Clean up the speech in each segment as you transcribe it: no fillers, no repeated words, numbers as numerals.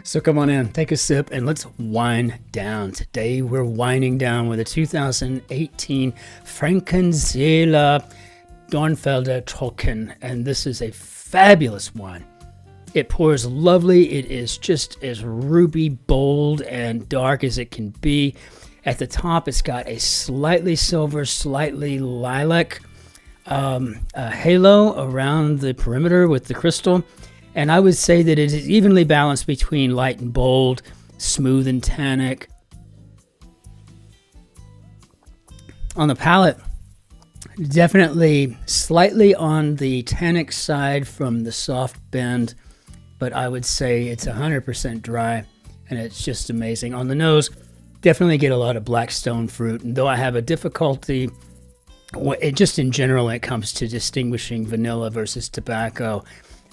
So come on in, take a sip, and let's wind down. Today we're winding down with a 2018 Frankenseele Dornfelder Trocken, and this is a fabulous wine. It pours lovely. It is just as ruby, bold, and dark as it can be. At the top, it's got a slightly silver, slightly lilac halo around the perimeter with the crystal. And I would say that it is evenly balanced between light and bold, smooth and tannic. On the palate, definitely slightly on the tannic side from the soft bend, but I would say it's 100% dry, and it's just amazing. On the nose, definitely get a lot of black stone fruit, and though I have a difficulty, just in general, when it comes to distinguishing vanilla versus tobacco,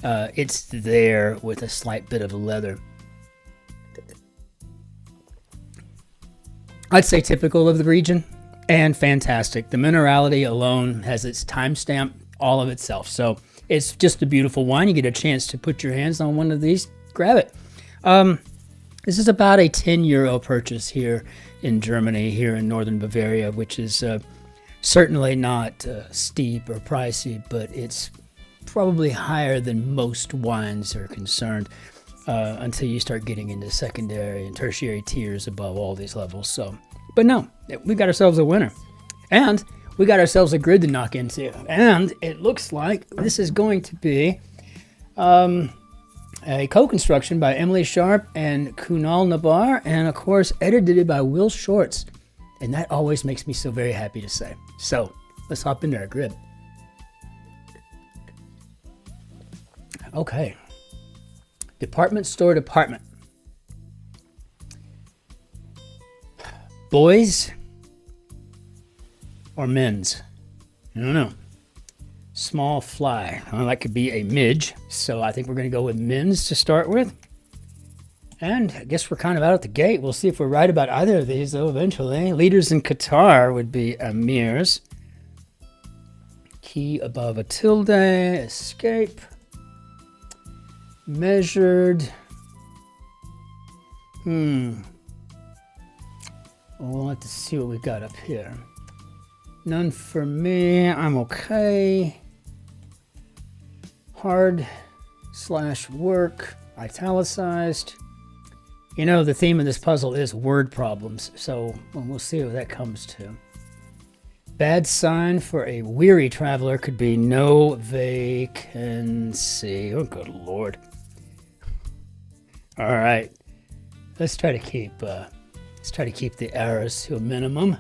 it's there with a slight bit of leather. I'd say typical of the region and fantastic. The minerality alone has its timestamp all of itself. So it's just a beautiful wine. You get a chance to put your hands on one of these, grab it. This is about a €10 purchase here in Germany, here in northern Bavaria, which is certainly not steep or pricey, but it's probably higher than most wines are concerned until you start getting into secondary and tertiary tiers above all these levels. So, but no, we got ourselves a winner, and we got ourselves a grid to knock into, and it looks like this is going to be a co-construction by Emily Sharp and Kunal Nabar, and of course edited by Will Shorts, and that always makes me so very happy to say. So let's hop into our grid. Okay, department store department. Boys or men's? I don't know. Small fly. Well, that could be a midge, so I think we're going to go with men's to start with. And I guess we're kind of out at the gate. We'll see if we're right about either of these, though, eventually. Leaders in Qatar would be emirs. Key above a tilde. Escape. Measured. Well, we'll have to see what we got up here. None for me. I'm okay. Hard / work. Italicized. You know, the theme of this puzzle is word problems, so we'll see what that comes to. Bad sign for a weary traveler could be no vacancy. Oh, good Lord. All right, let's try to keep the errors to a minimum.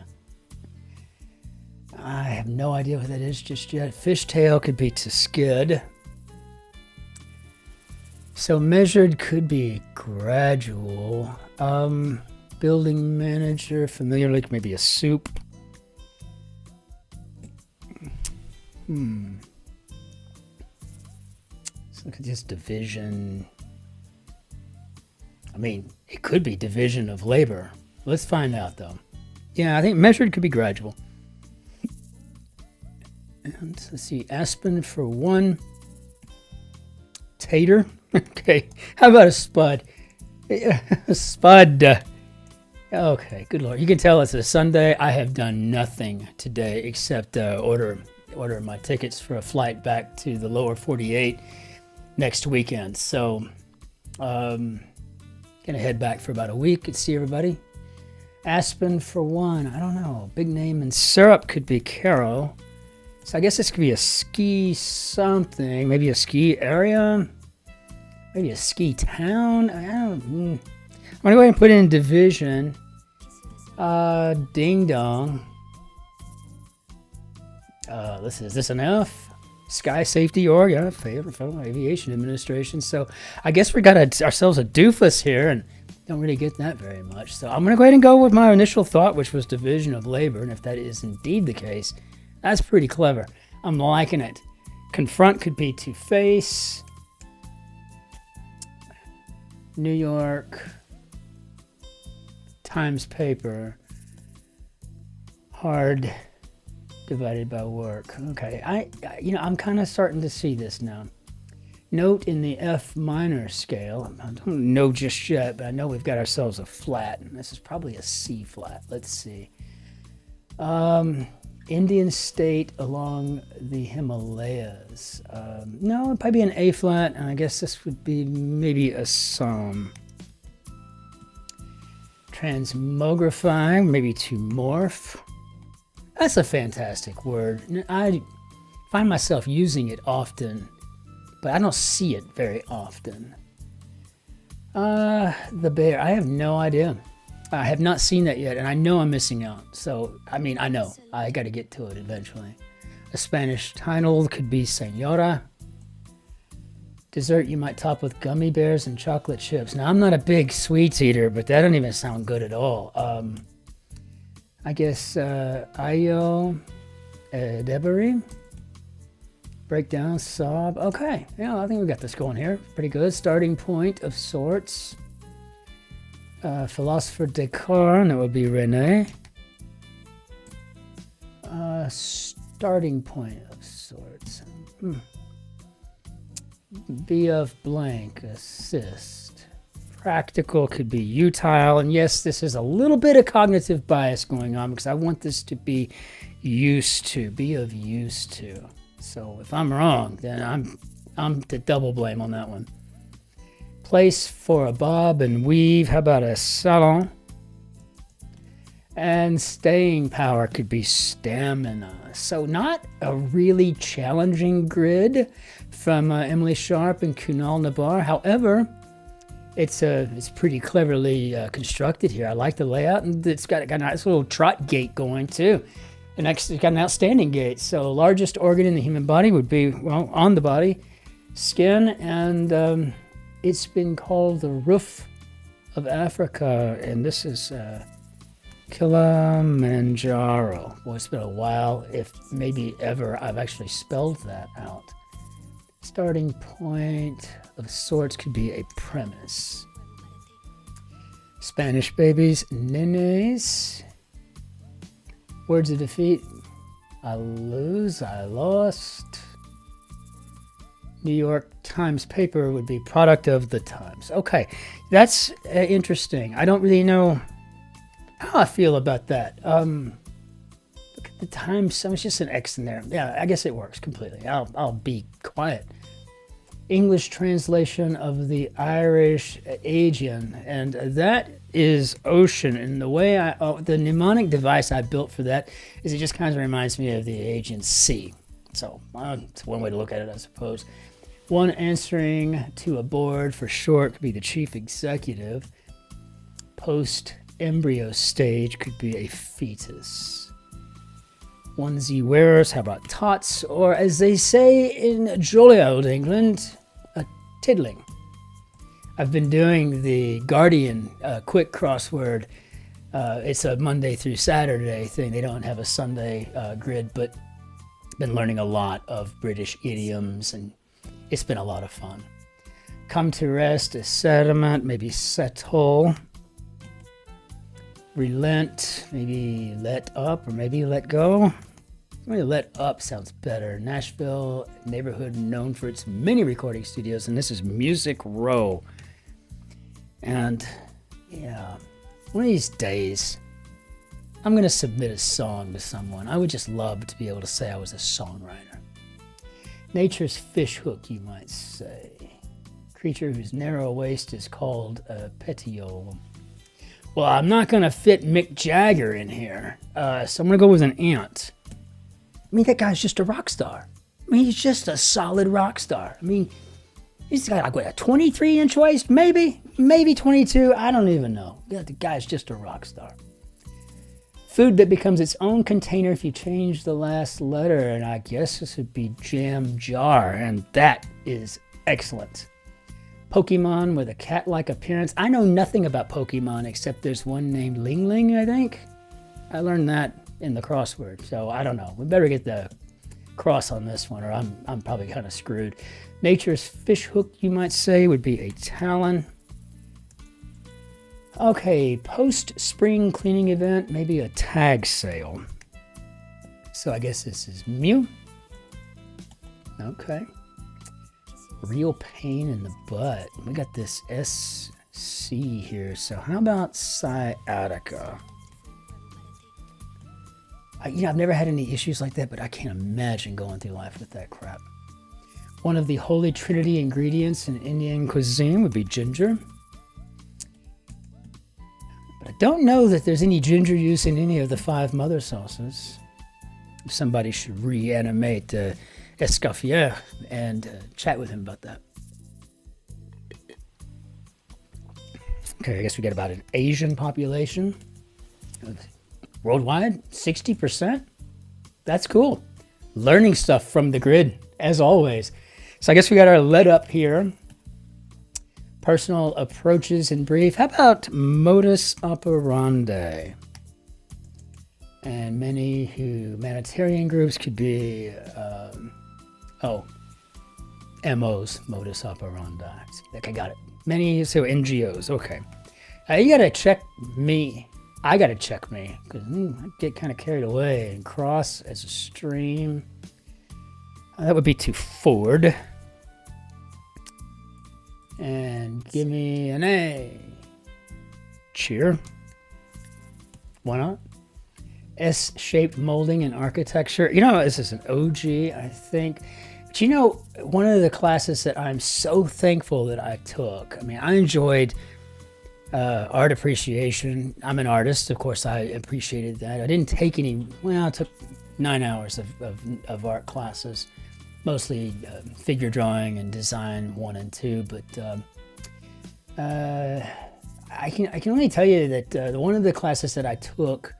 I have no idea what that is just yet. Fishtail could be to skid. So measured could be gradual. Building manager, familiar, like maybe a soup. Let's look at this division. I mean, it could be division of labor. Let's find out, though. Yeah, I think measured could be gradual. And let's see, aspen for 1. Tater. Okay, how about a spud? A spud. Okay, good Lord. You can tell it's a Sunday. I have done nothing today except order my tickets for a flight back to the lower 48 next weekend. So, gonna head back for about a week and see everybody. Aspen for 1. I don't know. Big name and syrup could be Caro. So I guess this could be a ski something. Maybe a ski area. Maybe a ski town. I'm gonna go ahead and put in division. Ding dong. Is this an F? Sky Safety Org, yeah, Federal Aviation Administration. So I guess we got ourselves a doofus here, and don't really get that very much. So I'm going to go ahead and go with my initial thought, which was division of labor. And if that is indeed the case, that's pretty clever. I'm liking it. Confront could be to face. New York Times paper. Hard divided by work. Okay, I'm kind of starting to see this now. Note in the F minor scale. I don't know just yet, but I know we've got ourselves a flat. And this is probably a C flat. Let's see. Indian state along the Himalayas. No, it'd probably be an A flat, and I guess this would be maybe Assam. Transmogrify, maybe to morph. That's a fantastic word. I find myself using it often, but I don't see it very often. The bear, I have no idea. I have not seen that yet, and I know I'm missing out. So, I mean, I know. I got to get to it eventually. A Spanish title could be Senora. Dessert you might top with gummy bears and chocolate chips. Now, I'm not a big sweets eater, but that doesn't even sound good at all. I guess Ayo Debari. Breakdown, sob. Okay, yeah, I think we got this going here. Pretty good. Starting point of sorts. Philosopher Descartes, that would be Rene. Starting point of sorts. Be of blank, assist. Practical could be utile. And yes, this is a little bit of cognitive bias going on because I want this to be used to, be of use to. So if I'm wrong, then I'm the double blame on that one. Place for a bob and weave. How about a salon? And staying power could be stamina. So not a really challenging grid from Emily Sharp and Kunal Nabar. However, it's pretty cleverly constructed here. I like the layout, and it's got a nice little trot gait going too. And it's got an outstanding gait. So largest organ in the human body would be, well, on the body, skin, and it's been called the roof of Africa, and this is Kilimanjaro. Well, it's been a while, if maybe ever, I've actually spelled that out. Starting point of sorts could be a premise. Spanish babies, nenes. Words of defeat. I lose, I lost. New York Times paper would be product of the Times. Okay, that's interesting. I don't really know how I feel about that. Look at the Times. So it's just an X in there. Yeah, I guess it works completely. I'll be quiet. English translation of the Irish Aegean, and that is ocean. And the way the mnemonic device I built for that is it just kind of reminds me of the Aegean Sea. So it's one way to look at it, I suppose. One answering to a board for short could be the chief executive. Post-embryo stage could be a fetus. Onesie wearers, how about tots? Or as they say in jolly old England, a tiddling. I've been doing the Guardian quick crossword. It's a Monday through Saturday thing. They don't have a Sunday grid, but been learning a lot of British idioms, and it's been a lot of fun. Come to rest, a sediment, maybe settle. Relent, maybe let up, or maybe let go. Maybe let up sounds better. Nashville, neighborhood known for its many recording studios, and this is Music Row. And yeah, one of these days, I'm going to submit a song to someone. I would just love to be able to say I was a songwriter. Nature's fishhook, you might say. Creature whose narrow waist is called a petiole. Well, I'm not going to fit Mick Jagger in here, so I'm going to go with an ant. I mean, that guy's just a rock star. I mean, he's just a solid rock star. I mean, he's got like, what, a 23-inch waist? Maybe 22. I don't even know. Yeah, the guy's just a rock star. Food that becomes its own container if you change the last letter, and I guess this would be jam jar, and that is excellent. Pokemon with a cat-like appearance. I know nothing about Pokemon except there's one named Ling Ling, I think. I learned that in the crossword, so I don't know. We better get the cross on this one, or I'm probably kind of screwed. Nature's fishhook, you might say, would be a talon. Okay, post-spring cleaning event, maybe a tag sale. So I guess this is Mew. Okay. Real pain in the butt. We got this SC here. So how about sciatica? I've never had any issues like that, but I can't imagine going through life with that crap. One of the holy trinity ingredients in Indian cuisine would be ginger. But I don't know that there's any ginger use in any of the 5 mother sauces. Somebody should reanimate Escoffier and chat with him about that. Okay, I guess we got about an Asian population. Worldwide, 60%. That's cool. Learning stuff from the grid, as always. So I guess we got our lead up here. Personal approaches in brief. How about modus operandi? And many humanitarian groups could be, MOs, modus operandi. Okay, got it. Many, so NGOs, okay. You gotta check me. I gotta check me, because I get kind of carried away. And cross as a stream. That would be to ford. And give me an A. Cheer. Why not? S-shaped molding and architecture. This is an OG, I think. But one of the classes that I'm so thankful that I took, I enjoyed art appreciation. I'm an artist, of course, I appreciated that. I didn't take I took 9 hours of art classes, mostly figure drawing and design 1 and 2, but I can only tell you that one of the classes that I took,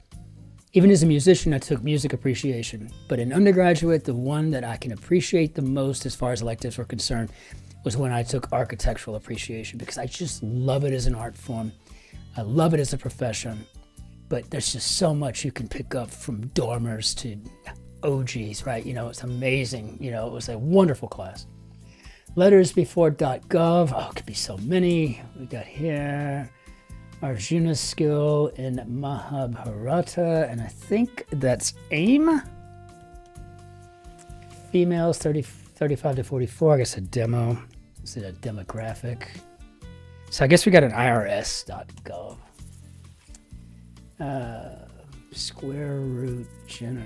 even as a musician, I took music appreciation. But in undergraduate, the one that I can appreciate the most as far as electives were concerned was when I took architectural appreciation, because I just love it as an art form. I love it as a profession. But there's just so much you can pick up from dormers to OGs, right? It's amazing. It was a wonderful class. Letters before .gov. Oh, it could be so many. We got here Arjuna's skill in Mahabharata, and I think that's AIM. Females 35 to 44, I guess a demo. Is it a demographic? So I guess we got an IRS.gov. Square root generate.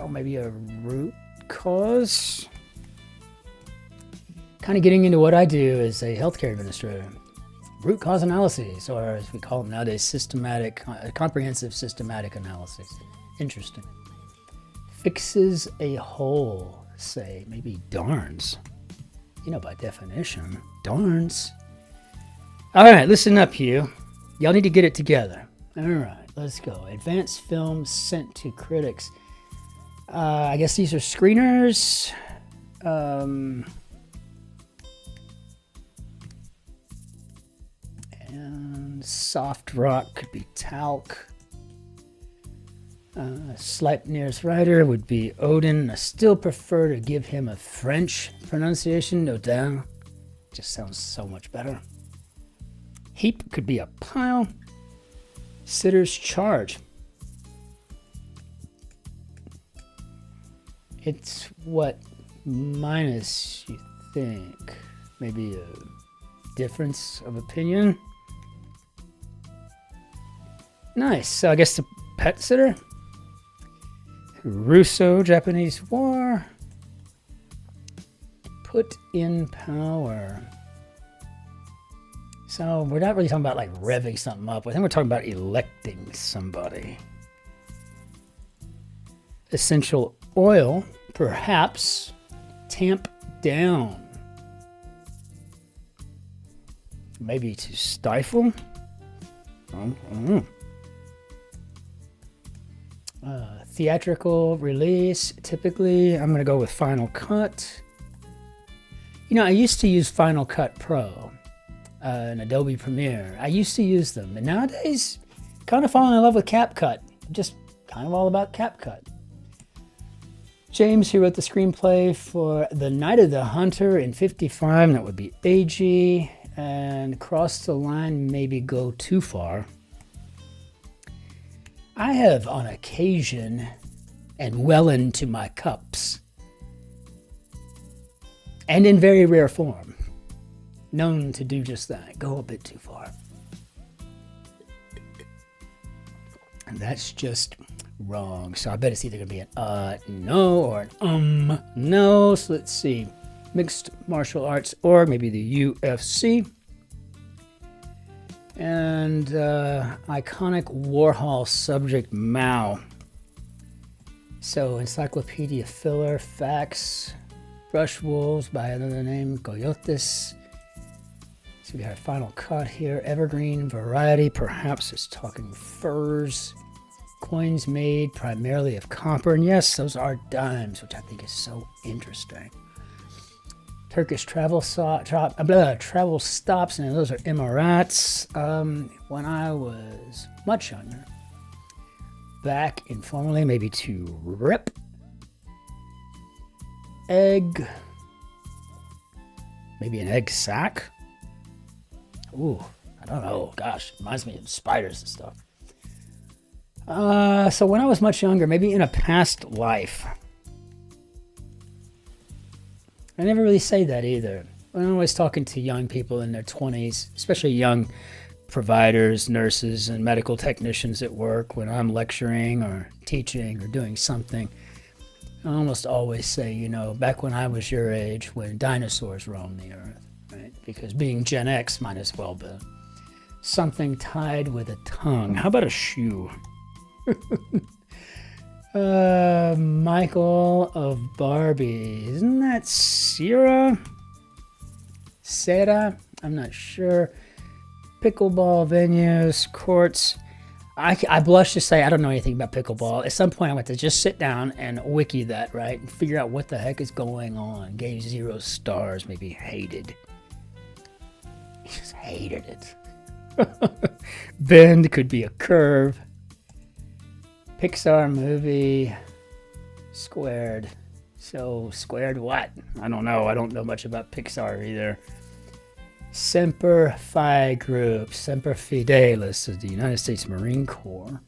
Maybe a root cause. Kind of getting into what I do as a healthcare administrator. Root cause analyses, or as we call them nowadays, comprehensive systematic analysis. Interesting. Fixes a hole, say, maybe darns. By definition, darns. All right, listen up, you. Y'all need to get it together. All right, let's go. Advanced films sent to critics. I guess these are screeners. And soft rock could be talc. Sleipnir's writer would be Odin. I still prefer to give him a French pronunciation, Odin. Just sounds so much better. Heap could be a pile. Sitter's charge. It's what minus, you think? Maybe a difference of opinion? Nice. So I guess the pet sitter? Russo, Japanese War. Put in power. So we're not really talking about like revving something up. I think we're talking about electing somebody. Essential oil, perhaps. Tamp down. Maybe to stifle. Theatrical release, typically I'm going to go with Final Cut. I used to use Final Cut Pro and Adobe Premiere. I used to use them, and nowadays kind of falling in love with CapCut. Just kind of all about CapCut. James, who wrote the screenplay for The Night of the Hunter in 55, that would be AG, and Cross the Line, maybe go too far. I have on occasion, and well into my cups, and in very rare form. Known to do just that, go a bit too far. And that's just wrong. So I bet it's either going to be an no or an no. So let's see. Mixed martial arts org, maybe the UFC. And iconic Warhol subject Mao. So encyclopedia filler, facts, brush wolves by another name, coyotes. So we have final cut here, evergreen variety, perhaps it's talking furs. Coins made primarily of copper, and yes, those are dimes, which I think is so interesting. Turkish travel travel stops, and those are Emirates. When I was much younger, back informally, maybe to rip, egg, maybe an egg sack. Ooh, I don't know. Gosh, reminds me of spiders and stuff. So when I was much younger, maybe in a past life. I never really say that either. I'm always talking to young people in their 20s, especially young providers, nurses, and medical technicians at work when I'm lecturing or teaching or doing something. I almost always say, you know, back when I was your age, when dinosaurs roamed the earth, right? Because being Gen X might as well be. Something tied with a tongue. How about a shoe? Michael of Barbie. Isn't that Sarah? I'm not sure. Pickleball venues, courts. I blush to say I don't know anything about pickleball. At some point I went to just sit down and wiki that, right? And figure out what the heck is going on. Gave 0 stars, maybe hated. Just hated it. Bend could be a curve. Pixar movie, squared. So squared what? I don't know. I don't know much about Pixar either. Semper Fi Group, Semper Fidelis of the United States Marine Corps.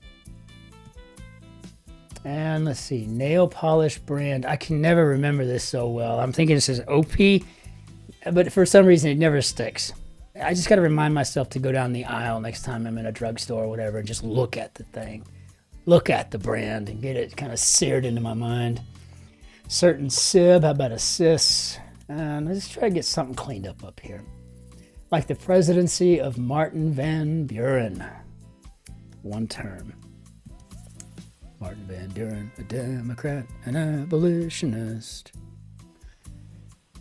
And let's see, nail polish brand. I can never remember this so well. I'm thinking it says OP, but for some reason it never sticks. I just got to remind myself to go down the aisle next time I'm in a drugstore or whatever and just look at the thing. Look at the brand and get it kind of seared into my mind. Certain sib, how about a cis? And let's try to get something cleaned up here. Like the presidency of Martin Van Buren. One term. Martin Van Buren, a Democrat, an abolitionist.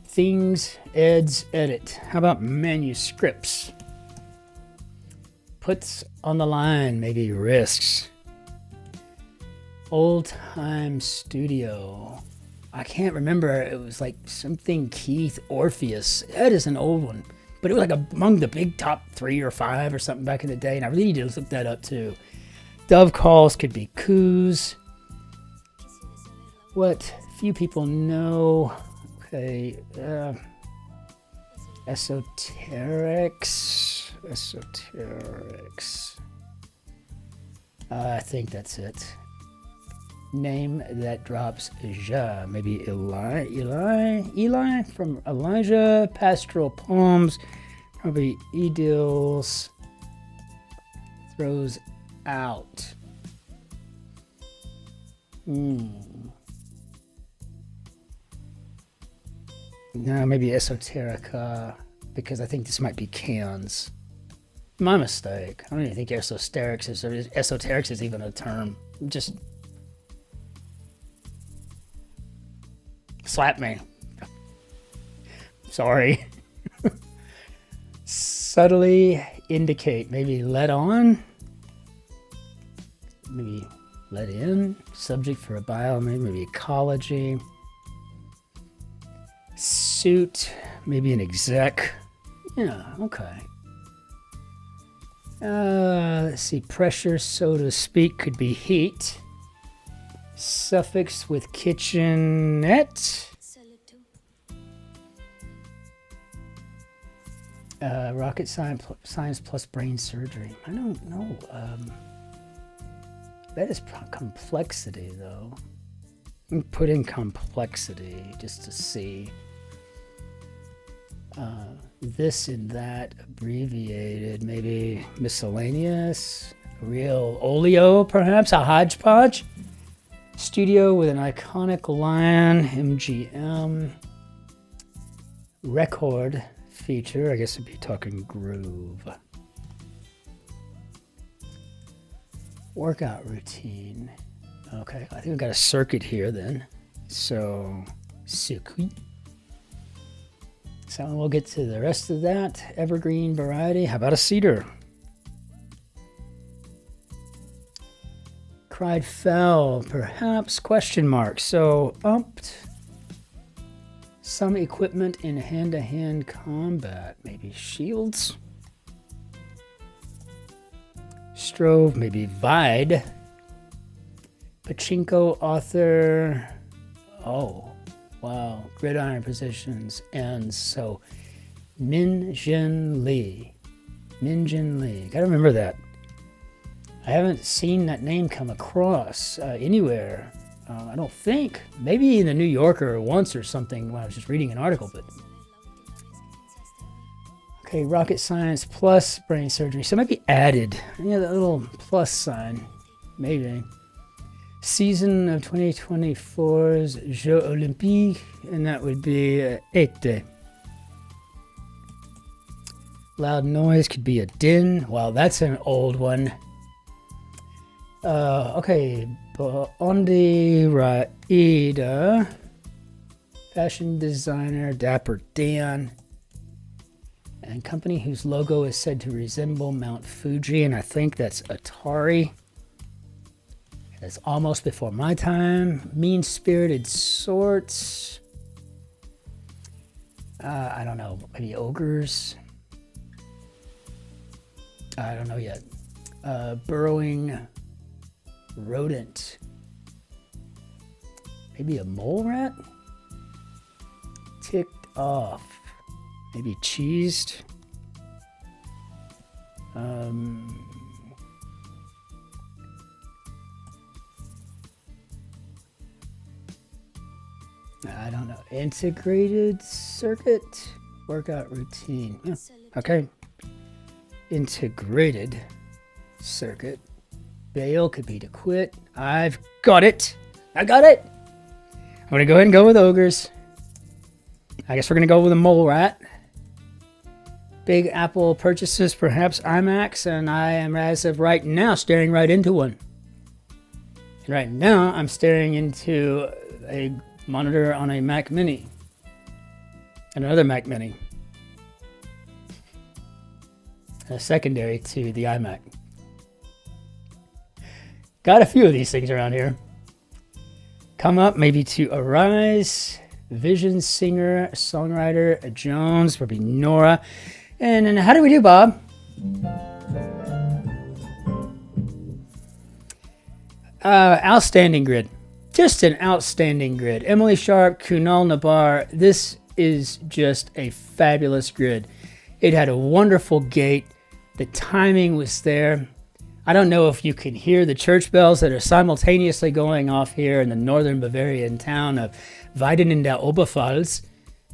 Things, eds, edit. How about manuscripts? Puts on the line, maybe risks. Old time studio. I can't remember. It was like something Keith Orpheus. That is an old one. But it was like among the big top 3 or 5 or something back in the day. And I really need to look that up too. Dove calls could be coups. What few people know. Okay. Esoterics. I think that's it. Name that drops Ja. Maybe Eli from Elijah. Pastoral poems. Probably Edils. Throws out. No, maybe esoterica, because I think this might be cans. My mistake. I don't even think esoterics is even a term. Just slap me. Sorry. Subtly indicate, maybe let on, maybe let in, subject for a bio, maybe ecology. Suit, maybe an exec. Yeah, okay. Let's see, pressure, so to speak, could be heat. Suffix with kitchenette. Rocket science plus brain surgery. I don't know. That is complexity, though. Put in complexity just to see. this and that abbreviated, maybe miscellaneous, real oleo, perhaps a hodgepodge. Studio with an iconic lion, MGM. Record feature, I guess it'd be talking groove. Workout routine. Okay, I think we've got a circuit here then. So, circuit. So we'll get to the rest of that. Evergreen variety. How about a cedar? Cried foul, perhaps, question mark. So, umped. Some equipment in hand-to-hand combat. Maybe shields. Strove, maybe Vide. Pachinko author. Oh, wow. Gridiron positions. And so, Min Jin Lee. Min Jin Lee. Gotta remember that. I haven't seen that name come across anywhere. I don't think. Maybe in the New Yorker once or something when I was just reading an article, but. Okay, rocket science plus brain surgery. So it might be added. Yeah, that little plus sign. Maybe. Season of 2024's Jeux Olympiques, and that would be été. Loud noise could be a din. Wow, that's an old one. Okay, Bondi Raida, fashion designer, Dapper Dan, and company whose logo is said to resemble Mount Fuji, and I think that's Atari. That's almost before my time. Mean-spirited sorts. I don't know, maybe ogres. I don't know yet. Burrowing rodent. Maybe a mole rat? Ticked off. Maybe cheesed. I don't know. Integrated circuit? Workout routine. Yeah. Okay. Integrated circuit. Bail could be to quit. I've got it. I got it. I'm going to go ahead and go with ogres. I guess we're going to go with a mole rat. Big Apple purchases, perhaps iMacs, and I am, as of right now, staring right into one. And right now, I'm staring into a monitor on a Mac Mini. And another Mac Mini. A secondary to the iMac. Got a few of these things around here. Come up, maybe to Arise, Vision Singer, Songwriter, Jones, probably Nora. And then how do we do, Bob? Outstanding grid. Just an outstanding grid. Emily Sharp, Kunal Nabar. This is just a fabulous grid. It had a wonderful gate. The timing was there. I don't know if you can hear the church bells that are simultaneously going off here in the northern Bavarian town of Weiden in der Oberpfalz,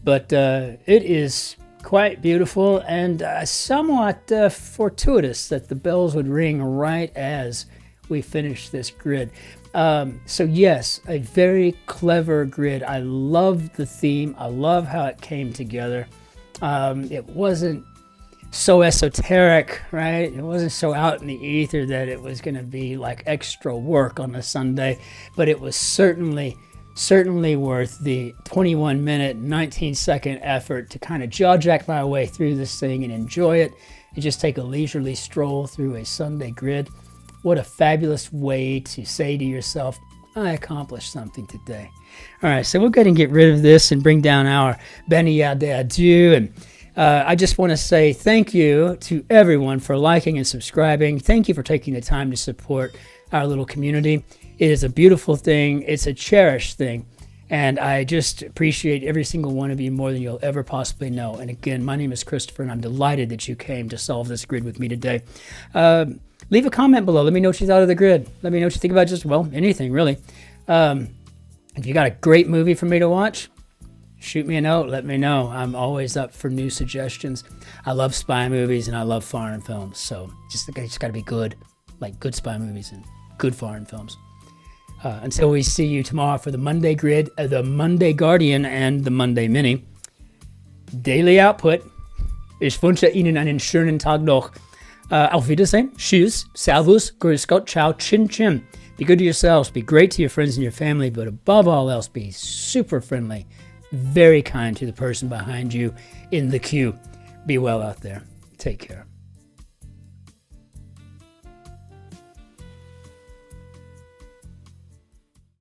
but it is quite beautiful and somewhat fortuitous that the bells would ring right as we finish this grid. So yes, a very clever grid. I love the theme. I love how it came together. It wasn't so esoteric, right? It wasn't so out in the ether that it was going to be like extra work on a Sunday, but it was certainly worth the 21-minute, 19-second effort to kind of jaw-jack my way through this thing and enjoy it and just take a leisurely stroll through a Sunday grid. What a fabulous way to say to yourself, I accomplished something today. All right, so we'll go ahead and get rid of this and bring down our Benia de Adieu. And I just want to say thank you to everyone for liking and subscribing. Thank you for taking the time to support our little community. It is a beautiful thing. It's a cherished thing. And I just appreciate every single one of you more than you'll ever possibly know. And again, my name is Christopher, and I'm delighted that you came to solve this grid with me today. Leave a comment below. Let me know what you thought of the grid. Let me know what you think about just, well, anything really. If you got a great movie for me to watch, shoot me a note. Let me know. I'm always up for new suggestions. I love spy movies and I love foreign films. So just got to be good, like good spy movies and good foreign films. Until we see you tomorrow for the Monday Grid, the Monday Guardian and the Monday Mini. Daily Output. Ich wünsche Ihnen einen schönen Tag noch. Auf Wiedersehen. Tschüss. Servus. Grüß Gott. Ciao. Cin-Cin. Be good to yourselves. Be great to your friends and your family. But above all else, be super friendly. Very kind to the person behind you in the queue. Be well out there. Take care.